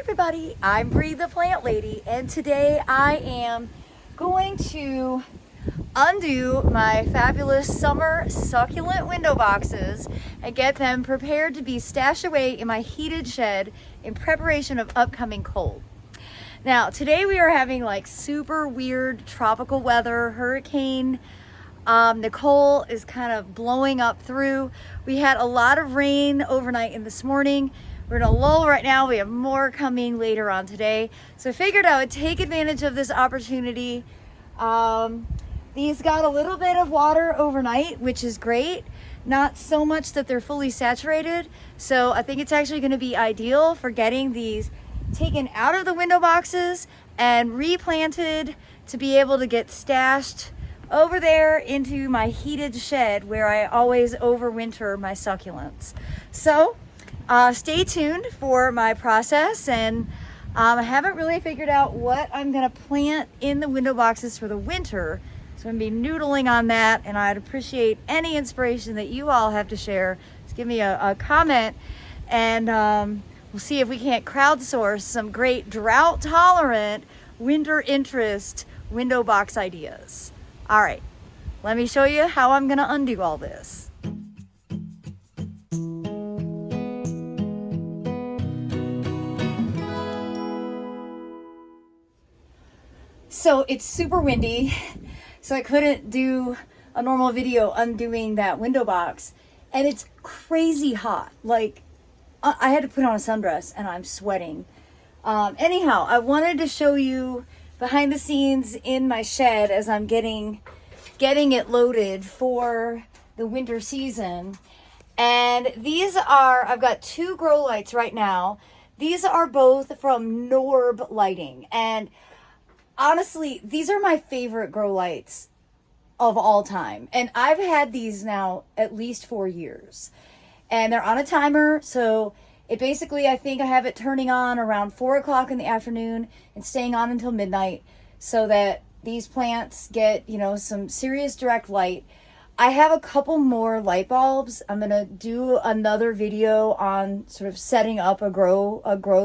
everybody, I'm Bree the Plant Lady, and today I am going to undo my fabulous summer succulent window boxes and get them prepared to be stashed away in my heated shed in preparation of upcoming cold. Now today we are having like super weird tropical weather, hurricane Nicole is kind of blowing up through. We had a lot of rain overnight and this morning. We're in a lull right now. We have more coming later on today. So I figured I would take advantage of this opportunity. These got a little bit of water overnight, which is great. Not so much that they're fully saturated. So I think it's actually going to be ideal for getting these taken out of the window boxes and replanted to be able to get stashed over there into my heated shed where I always overwinter my succulents. So stay tuned for my process, and I haven't really figured out what I'm gonna plant in the window boxes for the winter, so I'm gonna be noodling on that, and I'd appreciate any inspiration that you all have to share. Just give me a comment, and we'll see if we can't crowdsource some great drought tolerant winter interest window box ideas. All right, let me show you how I'm gonna undo all this. So it's super windy, so I couldn't do a normal video undoing that window box, and it's crazy hot. Like, I had to put on a sundress and I'm sweating. Anyhow, I wanted to show you behind the scenes in my shed as I'm getting it loaded for the winter season. And these are, I've got two grow lights right now. These are both from Norb lighting, and honestly, these are my favorite grow lights of all time. And I've had these now at least 4 years. And they're on a timer, so it basically, I think I have it turning on around 4 o'clock in the afternoon and staying on until midnight so that these plants get, you know, some serious direct light. I have a couple more light bulbs. I'm going to do another video on sort of setting up a grow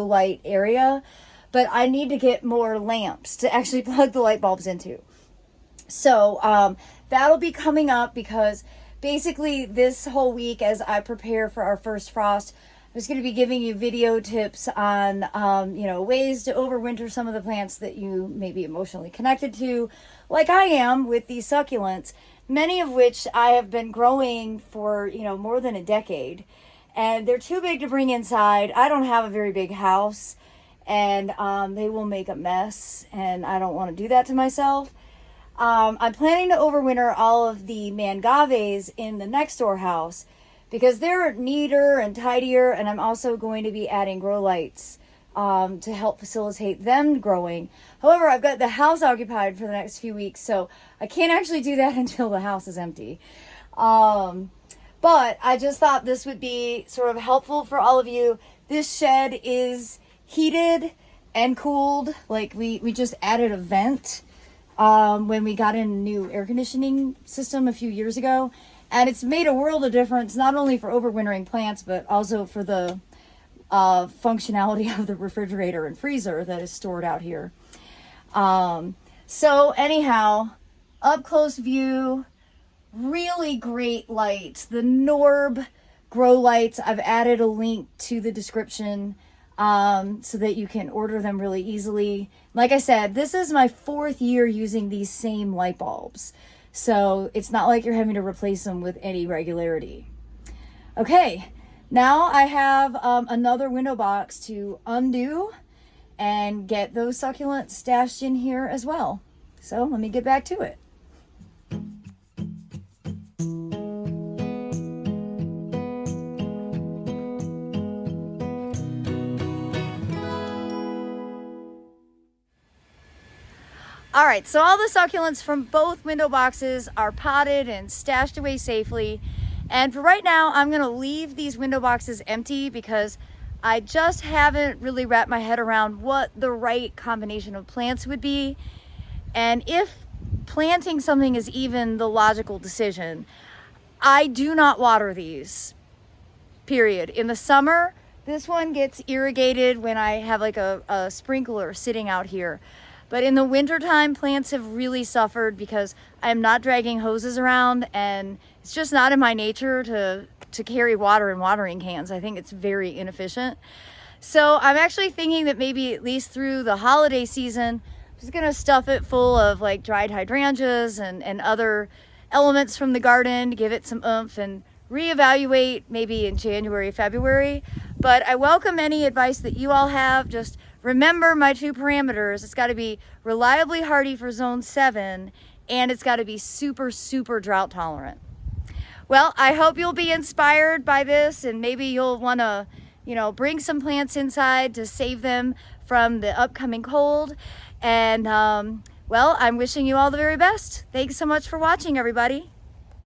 light area, but I need to get more lamps to actually plug the light bulbs into. So that'll be coming up, because basically this whole week as I prepare for our first frost, I'm just going to be giving you video tips on, you know, ways to overwinter some of the plants that you may be emotionally connected to, like I am with these succulents, many of which I have been growing for, you know, more than a decade. And they're too big to bring inside. I don't have a very big house, and they will make a mess, and I don't want to do that to myself. I'm planning to overwinter all of the mangaves in the next door house because they're neater and tidier, and I'm also going to be adding grow lights to help facilitate them growing. However, I've got the house occupied for the next few weeks, so I can't actually do that until the house is empty. But I just thought this would be sort of helpful for all of you. This shed is heated and cooled. Like we just added a vent when we got in a new air conditioning system a few years ago, and it's made a world of difference, not only for overwintering plants but also for the functionality of the refrigerator and freezer that is stored out here. So anyhow, up close view, really great lights. The Norb grow lights, I've added a link to the description so that you can order them really easily. Like I said, this is my 4th year using these same light bulbs, so it's not like you're having to replace them with any regularity. Okay, now I have another window box to undo and get those succulents stashed in here as well. So let me get back to it. All right, so all the succulents from both window boxes are potted and stashed away safely. And for right now, I'm gonna leave these window boxes empty because I just haven't really wrapped my head around what the right combination of plants would be. And if planting something is even the logical decision, I do not water these, period. In the summer, This one gets irrigated when I have like a sprinkler sitting out here. But in the wintertime, plants have really suffered because I'm not dragging hoses around, and it's just not in my nature to carry water in watering cans. I think it's very inefficient. So I'm actually thinking that maybe at least through the holiday season, I'm just gonna stuff it full of like dried hydrangeas and other elements from the garden to give it some oomph, and reevaluate maybe in January, February. But I welcome any advice that you all have. Just remember my 2 parameters. It's got to be reliably hardy for zone 7, and it's got to be super, super drought tolerant. Well, I hope you'll be inspired by this, and maybe you'll want to, you know, bring some plants inside to save them from the upcoming cold. And well, I'm wishing you all the very best. Thanks so much for watching, everybody.